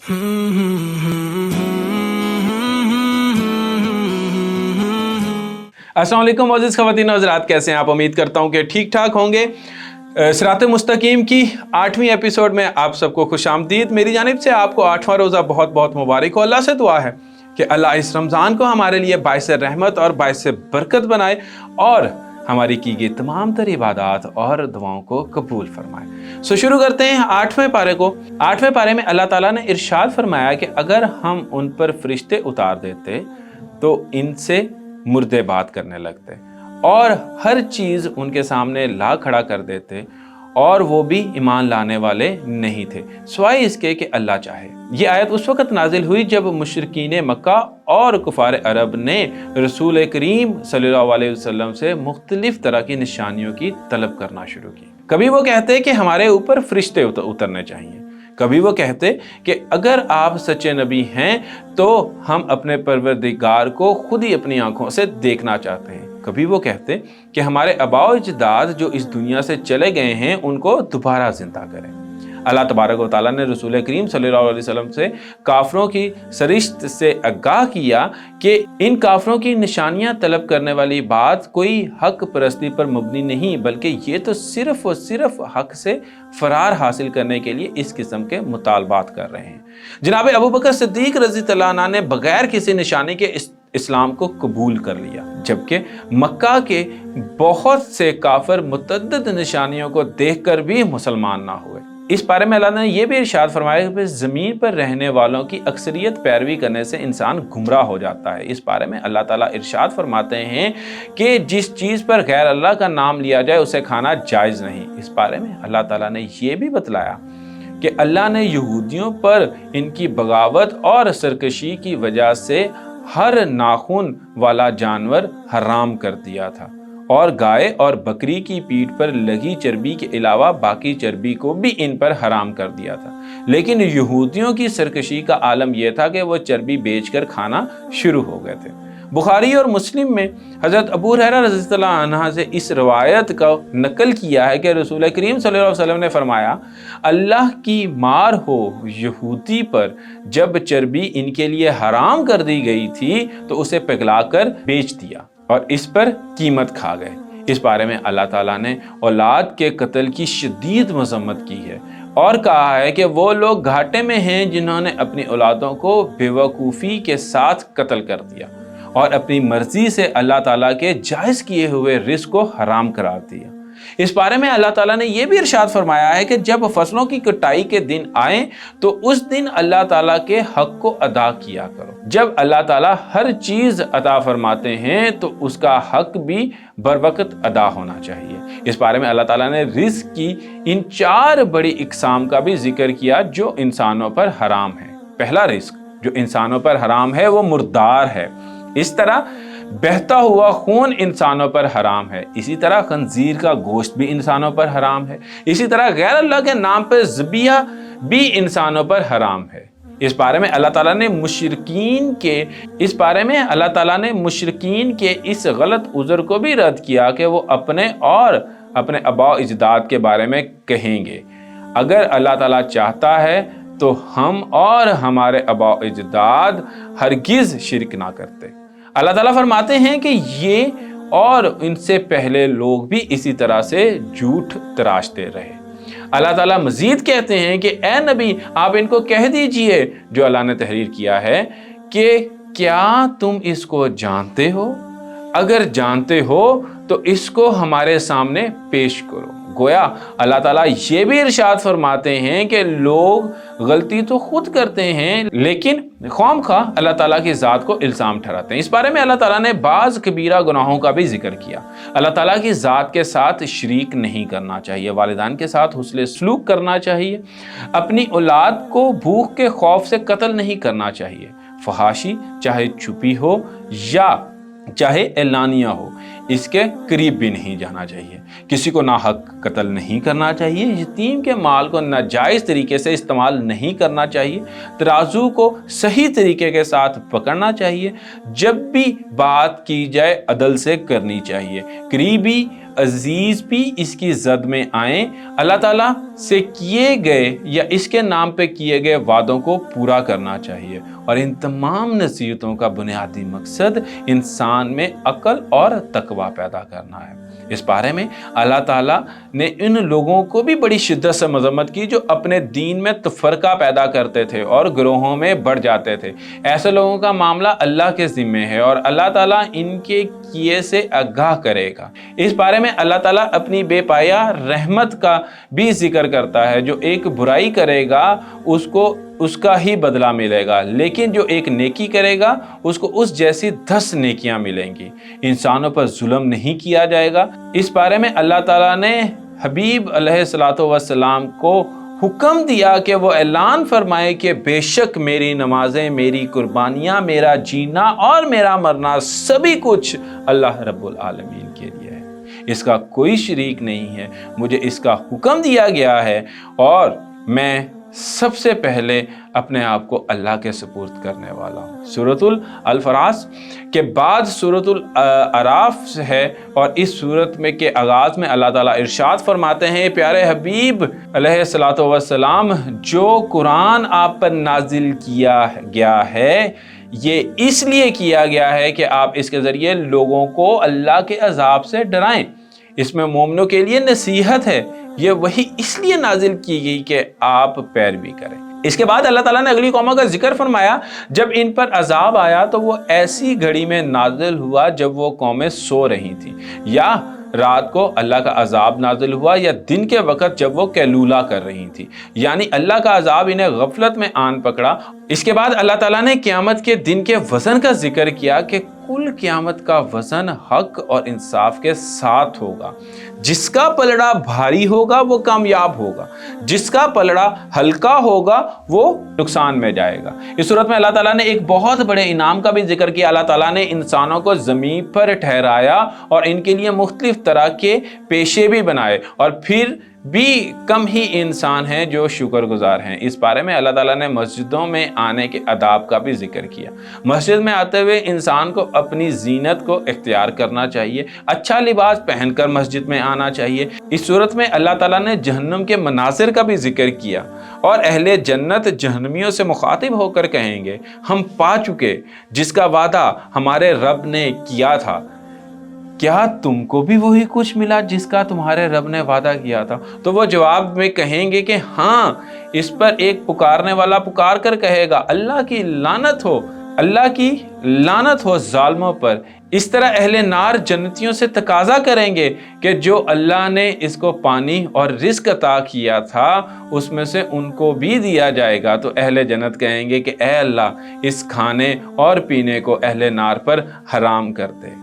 अस्सलाम वालेकुम मोअज़्ज़िज़ ख़वातीन और हज़रात, कैसे हैं आप? उम्मीद करता हूँ कि ठीक ठाक होंगे। सिरात मुस्तकीम की 8वीं एपिसोड में आप सबको खुशामदीद। मेरी जानिब से आपको 8वां रोज़ा बहुत बहुत मुबारक हो। अल्लाह से दुआ है कि अल्लाह इस रमज़ान को हमारे लिए बाइस रहमत और बाइस बरकत बनाए और हमारी की गई तमाम तर इबादत और दुआओं को कबूल फरमाए। सो शुरू करते हैं 8वें पारे को। 8वें पारे में अल्लाह ताला ने इरशाद फरमाया कि अगर हम उन पर फरिश्ते उतार देते तो इनसे मुर्दे बात करने लगते और हर चीज़ उनके सामने ला खड़ा कर देते और वो भी ईमान लाने वाले नहीं थे सिवाय इसके कि अल्लाह चाहे। ये आयत उस वक़्त नाजिल हुई जब मुशरिकीन मक्का और कुफार अरब ने रसूल करीम सल्लल्लाहु अलैहि वसल्लम से मुख्तलिफ तरह की निशानियों की तलब करना शुरू की। कभी वो कहते कि हमारे ऊपर फरिश्ते उतरने चाहिए, कभी वो कहते कि अगर आप सच्चे नबी हैं तो हम अपने परवरदिगार को खुद ही अपनी आंखों से देखना चाहते हैं। कभी वो कहते कि हमारे आबाओ अजदाद जो इस दुनिया से चले गए हैं उनको दोबारा जिंदा करें। अल्लाह तबारक व तआला ने रसूल करीम सल्लल्लाहु अलैहि वसल्लम से काफरों की सरिश्त से आगाह किया कि इन काफरों की निशानियां तलब करने वाली बात कोई हक परस्ती पर मबनी नहीं, बल्कि ये तो सिर्फ और सिर्फ हक से फरार हासिल करने के लिए इस किस्म के मुतालबात कर रहे हैं। जनाब अबू बकर सिद्दीक रज़ी अल्लाह अन्हु ने बगैर किसी निशानी के इस्लाम को कबूल कर लिया, जबकि मक्का के बहुत से काफिर मुतअद्दिद निशानियों को देखकर भी मुसलमान ना हुए। इस बारे में अल्लाह ने यह भी इरशाद फरमाया कि ज़मीन पर रहने वालों की अक्सरियत पैरवी करने से इंसान गुमराह हो जाता है। इस बारे में अल्लाह ताला इरशाद फरमाते हैं कि जिस चीज़ पर गैर अल्लाह का नाम लिया जाए उसे खाना जायज़ नहीं। इस बारे में अल्लाह ताला ने यह भी बतलाया कि अल्लाह ने यहूदियों पर इनकी बगावत और सरकशी की वजह से हर नाखून वाला जानवर हराम कर दिया था और गाय और बकरी की पीठ पर लगी चर्बी के अलावा बाकी चर्बी को भी इन पर हराम कर दिया था। लेकिन यहूदियों की सरकशी का आलम यह था कि वो चर्बी बेचकर खाना शुरू हो गए थे। बुखारी और मुस्लिम में हज़रत अबू हुरैरा रज़ियल्लाहु अन्हु से इस रवायत का नकल किया है कि रसूल करीम सल्लल्लाहु अलैहि वसल्लम ने फरमाया, अल्लाह की मार हो यहूदी पर, जब चर्बी इनके लिए हराम कर दी गई थी तो उसे पिघलाकर बेच दिया और इस पर कीमत खा गए। इस बारे में अल्लाह ताला ने औलाद के कत्ल की शदीद मज़म्मत की है और कहा है कि वो लोग घाटे में हैं जिन्होंने अपनी औलादों को बेवकूफ़ी के साथ कत्ल कर दिया और अपनी मर्जी से अल्लाह ताला के जायज़ किए हुए रिज़्क़ को हराम करार दिया। इस बारे में अल्लाह ताला ने यह भी इरशाद फरमाया है कि जब फसलों की कटाई के दिन आए तो उस दिन अल्लाह ताला के हक को अदा किया करो। जब अल्लाह ताला हर चीज़ अता फरमाते हैं तो उसका हक भी बर वक्त अदा होना चाहिए। इस बारे में अल्लाह ताला ने रिज़्क़ की इन 4 बड़ी इक़साम का भी जिक्र किया जो इंसानों पर हराम है। पहला रिज़्क़ जो इंसानों पर हराम है वो मुर्दार है। इस तरह बहता हुआ खून इंसानों पर हराम है। इसी तरह खंजीर का गोश्त भी इंसानों पर हराम है। इसी तरह गैर अल्लाह के नाम पर ज़बिया भी इंसानों पर हराम है। इस बारे में अल्लाह ताला ने मुशरिकीन के इस गलत उज़र को भी रद्द किया कि वो अपने और अपने आबाओ अजदाद के बारे में कहेंगे, अगर अल्लाह ताला चाहता है तो हम और हमारे आबाओ अजदाद हरगिज़ शिरक ना करते। अल्लाह ताला फरमाते हैं कि ये और इनसे पहले लोग भी इसी तरह से झूठ तराशते रहे। अल्लाह ताला मजीद कहते हैं कि ए नबी, आप इनको कह दीजिए जो अल्लाह ने तहरीर किया है कि क्या तुम इसको जानते हो? अगर जानते हो तो इसको हमारे सामने पेश करो। गोया अल्लाह ताला ये भी इरशाद फरमाते हैं कि लोग गलती तो खुद करते हैं लेकिन ख्वामखा अल्लाह ताला की ज़ात को इल्ज़ाम ठहराते हैं। इस बारे में अल्लाह ताला ने बाज़ कबीरा गुनाहों का भी जिक्र किया। अल्लाह ताला की ज़ात के साथ शरीक नहीं करना चाहिए, वालिदैन के साथ हुस्न सलूक करना चाहिए, अपनी औलाद को भूख के खौफ से कत्ल नहीं करना चाहिए, फहाशी चाहे छुपी हो या चाहे एलानिया हो इसके करीब भी नहीं जाना चाहिए, किसी को नाहक कत्ल नहीं करना चाहिए, यतीम के माल को नाजायज़ तरीके से इस्तेमाल नहीं करना चाहिए, तराजू को सही तरीके के साथ पकड़ना चाहिए, जब भी बात की जाए अदल से करनी चाहिए, करीबी अजीज भी इसकी जद में आए, अल्लाह ताला से किए गए या इसके नाम पे किए गए वादों को पूरा करना चाहिए। और इन तमाम नसीहतों का बुनियादी मकसद इंसान में अक्ल और तकवा पैदा करना है। इस बारे में अल्लाह ताला ने इन लोगों को भी बड़ी शिद्दत से मजम्मत की जो अपने दीन में तफरका पैदा करते थे और ग्रोहों में बढ़ जाते थे। ऐसे लोगों का मामला अल्लाह के ज़िम्मे है और अल्लाह ताला इनके किए से आगाह करेगा। इस बारे में अल्लाह ताला अपनी बेपाया रहमत का भी जिक्र करता है। जो एक बुराई करेगा उसको उसका ही बदला मिलेगा, लेकिन जो एक नेकी करेगा उसको उस जैसी 10 नेकियां मिलेंगी। इंसानों पर जुल्म नहीं किया जाएगा। इस बारे में अल्लाह ताला ने हबीब अलैहिस्सलातु वस्सलाम को हुक्म दिया कि वो ऐलान फरमाए कि बेशक मेरी नमाजें, मेरी कुर्बानियाँ, मेरा जीना और मेरा मरना सभी कुछ अल्लाह रब्बुल आलमीन के लिए है। इसका कोई शरीक नहीं है। मुझे इसका हुक्म दिया गया है और मैं सबसे पहले अपने आप को अल्लाह के सुपुर्द करने वाला हूँ। सूरतुल अल-फरास के बाद सूरतुल अराफ है और इस सूरत में के आगाज़ में अल्लाह ताला इरशाद फरमाते हैं, प्यारे हबीब अलैहिस्सलातु वस्सलाम, जो कुरान आप पर नाजिल किया गया है ये इसलिए किया गया है कि आप इसके ज़रिए लोगों को अल्लाह के अजाब से डराएं। इसमें मोमिनों के लिए नसीहत है। ये वही इसलिए नाजिल की गई कि आप पैरवी करें। इसके बाद अल्लाह ताला ने अगली कौमों का जिक्र फरमाया। जब इन पर अजाब आया तो वो ऐसी घड़ी में नाजिल हुआ जब वो कौमें सो रही थी, या रात को अल्लाह का अजाब नाजिल हुआ, या दिन के वक़्त जब वो कैलूला कर रही थी, यानी अल्लाह का अजाब इन्हें गफलत में आन पकड़ा। इसके बाद अल्लाह ताला ने क़यामत के दिन के वज़न का जिक्र किया कि कुल क़यामत का वज़न हक और इंसाफ के साथ होगा। जिसका पलड़ा भारी होगा वो कामयाब होगा, जिसका पलड़ा हल्का होगा वो नुकसान में जाएगा। इस सूरत में अल्लाह ताला ने एक बहुत बड़े इनाम का भी जिक्र किया। अल्लाह ताला ने इंसानों को ज़मीन पर ठहराया और इनके लिए मुख्तलिफ तरह के पेशे भी बनाए, और फिर भी कम ही इंसान हैं जो शुक्रगुजार हैं। इस बारे में अल्लाह ताला ने मस्जिदों में आने के आदाब का भी जिक्र किया। मस्जिद में आते हुए इंसान को अपनी जीनत को इख्तियार करना चाहिए, अच्छा लिबास पहनकर मस्जिद में आना चाहिए। इस सूरत में अल्लाह ताला ने जहन्नम के मनासिर का भी जिक्र किया और अहले जन्नत जहन्नमियों से मुखातिब होकर कहेंगे, हम पा चुके जिसका वादा हमारे रब ने किया था, क्या तुमको भी वही कुछ मिला जिसका तुम्हारे रब ने वादा किया था? तो वो जवाब में कहेंगे कि हाँ। इस पर एक पुकारने वाला पुकार कर कहेगा, अल्लाह की लानत हो, अल्लाह की लानत हो जालिमों पर। इस तरह अहले नार जन्नतियों से तकाजा करेंगे कि जो अल्लाह ने इसको पानी और रिस्क अता किया था उसमें से उनको भी दिया जाएगा। तो अहले जन्नत कहेंगे कि ए अल्लाह, इस खाने और पीने को अहले नार पर हराम कर दे।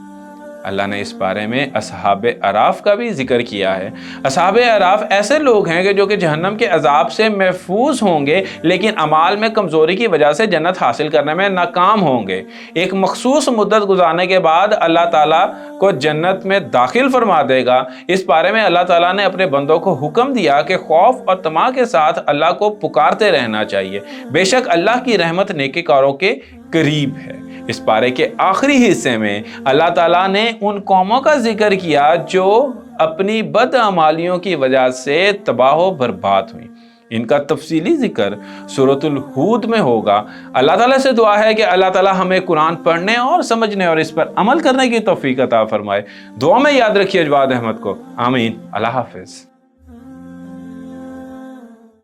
अल्लाह ने इस बारे में असहाबे अराफ का भी जिक्र किया है। असहाबे अराफ ऐसे लोग हैं कि जो कि जहन्नम के अजाब से महफूज होंगे, लेकिन अमाल में कमज़ोरी की वजह से जन्नत हासिल करने में नाकाम होंगे। एक मखसूस मुद्दत गुजारने के बाद अल्लाह ताला को जन्नत में दाखिल फरमा देगा। इस बारे में अल्लाह ताला ने अपने बंदों को हुक्म दिया कि खौफ और तमा के साथ अल्लाह को पुकारते रहना चाहिए। बेशक अल्लाह की रहमत नेकीकारों के करीब है। इस पारे के आखिरी हिस्से में अल्लाह ताला ने उन कौमों का जिक्र किया जो अपनी बदअमालियों की वजह से तबाह बर्बाद हुई। इनका तफसीली जिक्र सूरतुल हूद में होगा। अल्लाह ताला से दुआ है कि अल्लाह ताला हमें कुरान पढ़ने और समझने और इस पर अमल करने की तौफीक अता फरमाए। दुआ में याद रखिए जवाद अहमद को। आमीन। अल्लाह हाफिज़।